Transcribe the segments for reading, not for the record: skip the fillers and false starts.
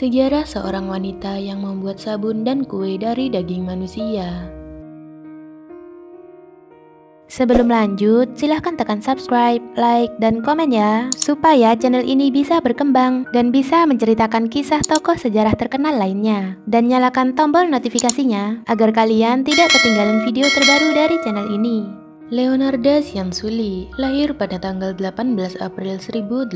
Sejarah seorang wanita yang membuat sabun dan kue dari daging manusia. Sebelum lanjut, silahkan tekan subscribe, like, dan komen ya, supaya channel ini bisa berkembang dan bisa menceritakan kisah tokoh sejarah terkenal lainnya. Dan nyalakan tombol notifikasinya, agar kalian tidak ketinggalan video terbaru dari channel ini. Leonarda Ciansuli lahir pada tanggal 18 April 1894.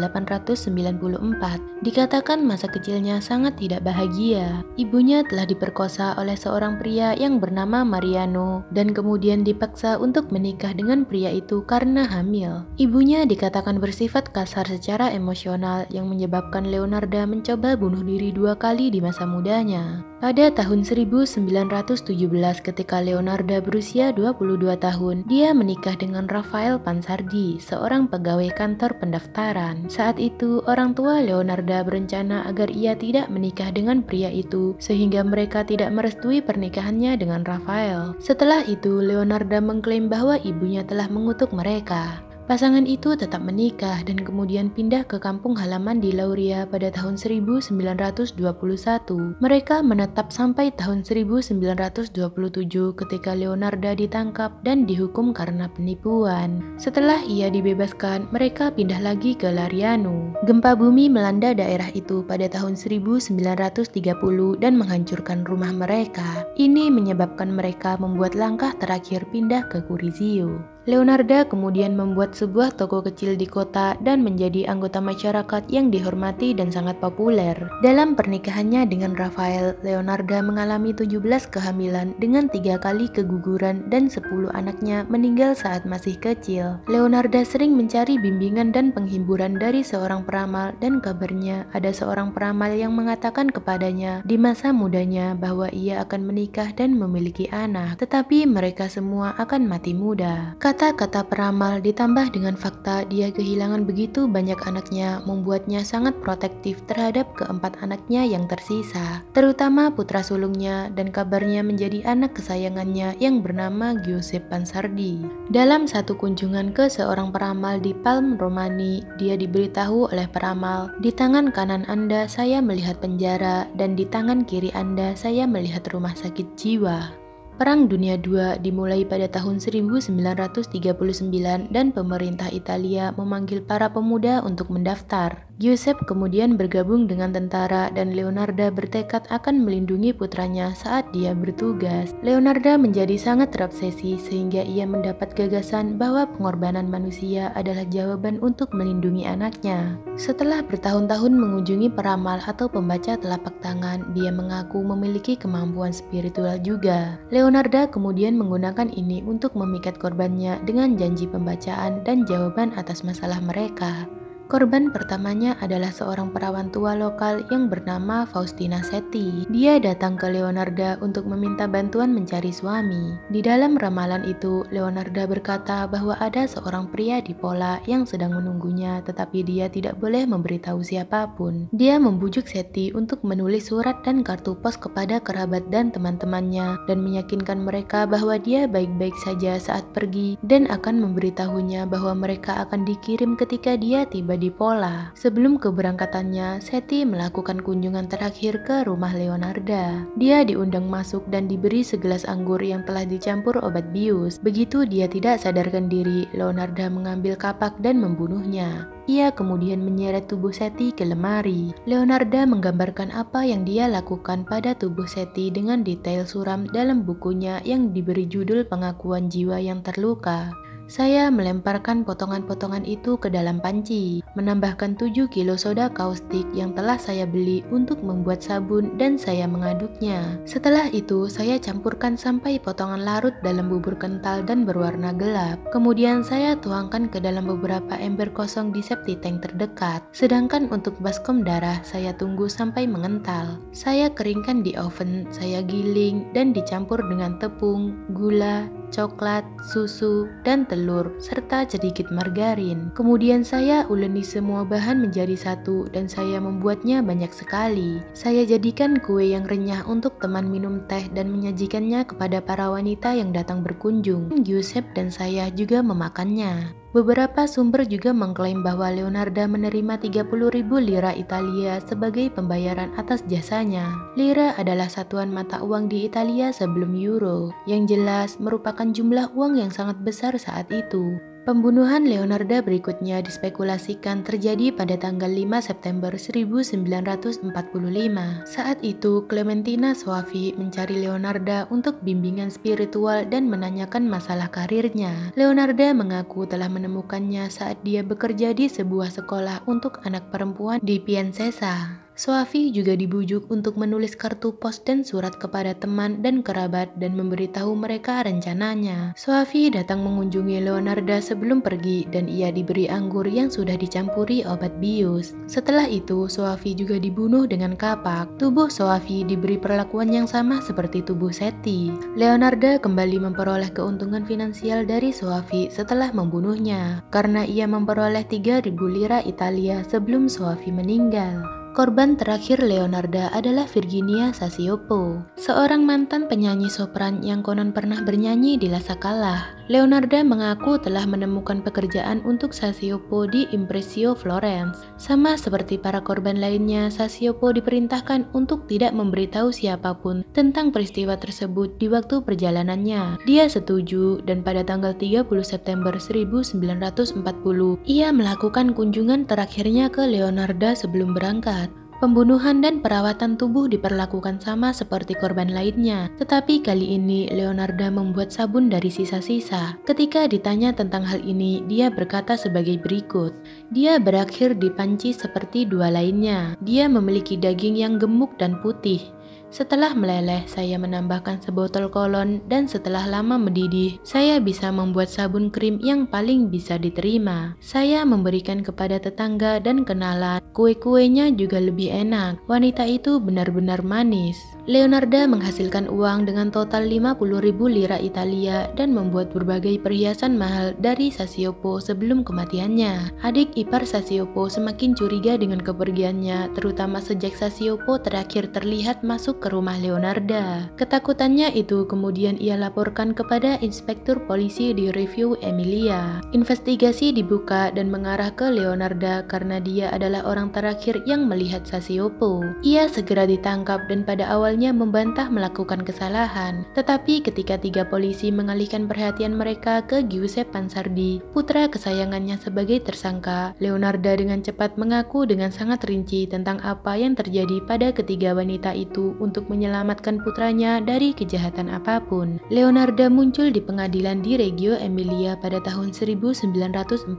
Dikatakan masa kecilnya sangat tidak bahagia. Ibunya telah diperkosa oleh seorang pria yang bernama Mariano dan kemudian dipaksa untuk menikah dengan pria itu karena hamil. Ibunya dikatakan bersifat kasar secara emosional yang menyebabkan Leonarda mencoba bunuh diri 2 kali di masa mudanya. Pada tahun 1917 ketika Leonarda berusia 22 tahun, dia menikah dengan Rafael Pansardi, seorang pegawai kantor pendaftaran. Saat itu, orang tua Leonarda berencana agar ia tidak menikah dengan pria itu, sehingga mereka tidak merestui pernikahannya dengan Rafael. Setelah itu, Leonarda mengklaim bahwa ibunya telah mengutuk mereka. Pasangan itu tetap menikah dan kemudian pindah ke kampung halaman di Lauria pada tahun 1921. Mereka menetap sampai tahun 1927 ketika Leonarda ditangkap dan dihukum karena penipuan. Setelah ia dibebaskan, mereka pindah lagi ke Lariano. Gempa bumi melanda daerah itu pada tahun 1930 dan menghancurkan rumah mereka. Ini menyebabkan mereka membuat langkah terakhir pindah ke Curizio. Leonarda kemudian membuat sebuah toko kecil di kota dan menjadi anggota masyarakat yang dihormati dan sangat populer. Dalam pernikahannya dengan Rafael, Leonarda mengalami 17 kehamilan dengan 3 kali keguguran dan 10 anaknya meninggal saat masih kecil. Leonarda sering mencari bimbingan dan penghiburan dari seorang peramal dan kabarnya ada seorang peramal yang mengatakan kepadanya di masa mudanya bahwa ia akan menikah dan memiliki anak, tetapi mereka semua akan mati muda. Kata-kata peramal ditambah dengan fakta dia kehilangan begitu banyak anaknya membuatnya sangat protektif terhadap keempat anaknya yang tersisa, terutama putra sulungnya dan kabarnya menjadi anak kesayangannya yang bernama Giuseppe Pansardi. Dalam satu kunjungan ke seorang peramal di Palm Romani, dia diberitahu oleh peramal, "Di tangan kanan Anda saya melihat penjara dan di tangan kiri Anda saya melihat rumah sakit jiwa." Perang Dunia II dimulai pada tahun 1939 dan pemerintah Italia memanggil para pemuda untuk mendaftar. Giuseppe kemudian bergabung dengan tentara dan Leonarda bertekad akan melindungi putranya saat dia bertugas. Leonarda menjadi sangat terobsesi sehingga ia mendapat gagasan bahwa pengorbanan manusia adalah jawaban untuk melindungi anaknya. Setelah bertahun-tahun mengunjungi peramal atau pembaca telapak tangan, dia mengaku memiliki kemampuan spiritual juga. Leonarda kemudian menggunakan ini untuk memikat korbannya dengan janji pembacaan dan jawaban atas masalah mereka. Korban pertamanya adalah seorang perawan tua lokal yang bernama Faustina Setti. Dia datang ke Leonarda untuk meminta bantuan mencari suami. Di dalam ramalan itu, Leonarda berkata bahwa ada seorang pria di Pola yang sedang menunggunya, tetapi dia tidak boleh memberitahu siapapun. Dia membujuk Setti untuk menulis surat dan kartu pos kepada kerabat dan teman-temannya dan meyakinkan mereka bahwa dia baik-baik saja saat pergi dan akan memberitahunya bahwa mereka akan dikirim ketika dia tiba di Pola. Sebelum keberangkatannya, Setti melakukan kunjungan terakhir ke rumah Leonarda. Dia diundang masuk dan diberi segelas anggur yang telah dicampur obat bius. Begitu dia tidak sadarkan diri, Leonarda mengambil kapak dan membunuhnya. Ia kemudian menyeret tubuh Setti ke lemari. Leonarda menggambarkan apa yang dia lakukan pada tubuh Setti dengan detail suram dalam bukunya yang diberi judul Pengakuan Jiwa yang Terluka. Saya melemparkan potongan-potongan itu ke dalam panci, menambahkan 7 kilo soda kaustik yang telah saya beli untuk membuat sabun dan saya mengaduknya. Setelah itu, saya campurkan sampai potongan larut dalam bubur kental dan berwarna gelap. Kemudian saya tuangkan ke dalam beberapa ember kosong di septic tank terdekat. Sedangkan untuk baskom darah, saya tunggu sampai mengental. Saya keringkan di oven, saya giling dan dicampur dengan tepung, gula, coklat, susu, dan telur, serta sedikit margarin. Kemudian saya uleni semua bahan menjadi satu dan saya membuatnya banyak sekali. Saya jadikan kue yang renyah untuk teman minum teh dan menyajikannya kepada para wanita yang datang berkunjung. Giuseppe dan saya juga memakannya. Beberapa sumber juga mengklaim bahwa Leonarda menerima 30.000 lira Italia sebagai pembayaran atas jasanya. Lira adalah satuan mata uang di Italia sebelum euro, yang jelas merupakan jumlah uang yang sangat besar saat itu. Pembunuhan Leonarda berikutnya dispekulasikan terjadi pada tanggal 5 September 1945. Saat itu, Clementina Soavi mencari Leonarda untuk bimbingan spiritual dan menanyakan masalah karirnya. Leonarda mengaku telah menemukannya saat dia bekerja di sebuah sekolah untuk anak perempuan di Piacenza. Soavi juga dibujuk untuk menulis kartu pos dan surat kepada teman dan kerabat dan memberitahu mereka rencananya. Soavi datang mengunjungi Leonarda sebelum pergi dan ia diberi anggur yang sudah dicampuri obat bius. Setelah itu, Soavi juga dibunuh dengan kapak. Tubuh Soavi diberi perlakuan yang sama seperti tubuh Seti. Leonarda kembali memperoleh keuntungan finansial dari Soavi setelah membunuhnya, karena ia memperoleh 3.000 lira Italia sebelum Soavi meninggal. Korban terakhir Leonarda adalah Virginia Sasiopo, seorang mantan penyanyi sopran yang konon pernah bernyanyi di Laskala. Leonarda mengaku telah menemukan pekerjaan untuk Sasiopo di Impressio Florence. Sama seperti para korban lainnya, Sasiopo diperintahkan untuk tidak memberitahu siapapun tentang peristiwa tersebut di waktu perjalanannya. Dia setuju dan pada tanggal 30 September 1940, ia melakukan kunjungan terakhirnya ke Leonarda sebelum berangkat. Pembunuhan dan perawatan tubuh diperlakukan sama seperti korban lainnya, tetapi kali ini Leonarda membuat sabun dari sisa-sisa. Ketika ditanya tentang hal ini, dia berkata sebagai berikut. Dia berakhir di panci seperti dua lainnya. Dia memiliki daging yang gemuk dan putih. Setelah meleleh, saya menambahkan sebotol kolon dan setelah lama mendidih, saya bisa membuat sabun krim yang paling bisa diterima. Saya memberikan kepada tetangga dan kenalan. Kue-kuenya juga lebih enak. Wanita itu benar-benar manis. Leonarda menghasilkan uang dengan total 50.000 lira Italia dan membuat berbagai perhiasan mahal dari Sasiopo sebelum kematiannya. Adik ipar Sasiopo semakin curiga dengan kepergiannya, terutama sejak Sasiopo terakhir terlihat masuk ke rumah Leonarda. Ketakutannya itu kemudian ia laporkan kepada inspektur polisi di Reggio Emilia. Investigasi dibuka dan mengarah ke Leonarda karena dia adalah orang terakhir yang melihat Sasiopo. Ia segera ditangkap dan pada awalnya membantah melakukan kesalahan. Tetapi ketika 3 polisi mengalihkan perhatian mereka ke Giuseppe Pansardi, putra kesayangannya sebagai tersangka, Leonarda dengan cepat mengaku dengan sangat rinci tentang apa yang terjadi pada ketiga wanita itu untuk menyelamatkan putranya dari kejahatan apapun. Leonarda muncul di pengadilan di Reggio Emilia pada tahun 1946.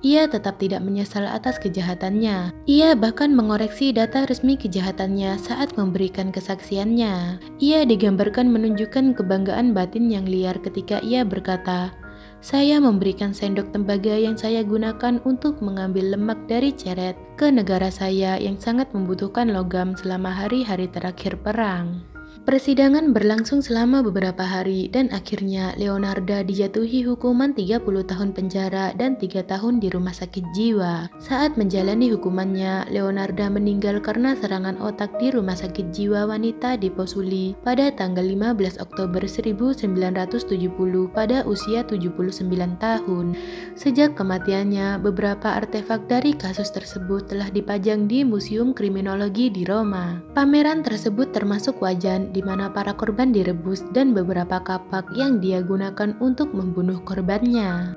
Ia tetap tidak menyesal atas kejahatannya. Ia bahkan mengoreksi data resmi kejahatannya saat memberikan kesaksiannya. Ia digambarkan menunjukkan kebanggaan batin yang liar ketika ia berkata, "Saya memberikan sendok tembaga yang saya gunakan untuk mengambil lemak dari ceret ke negara saya yang sangat membutuhkan logam selama hari-hari terakhir perang." Persidangan berlangsung selama beberapa hari dan akhirnya Leonarda dijatuhi hukuman 30 tahun penjara dan 3 tahun di rumah sakit jiwa. Saat menjalani hukumannya, Leonarda meninggal karena serangan otak di rumah sakit jiwa wanita di Pozzuoli pada tanggal 15 Oktober 1970 pada usia 79 tahun. Sejak kematiannya, beberapa artefak dari kasus tersebut telah dipajang di Museum Kriminologi di Roma. Pameran tersebut termasuk wajan di mana para korban direbus dan beberapa kapak yang dia gunakan untuk membunuh korbannya.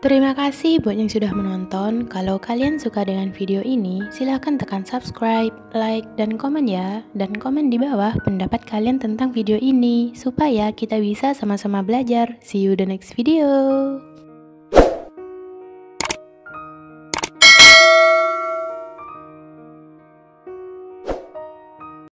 Terima kasih buat yang sudah menonton. Kalau kalian suka dengan video ini, silahkan tekan subscribe, like, dan komen ya. Dan komen di bawah pendapat kalian tentang video ini, supaya kita bisa sama-sama belajar. See you the next video.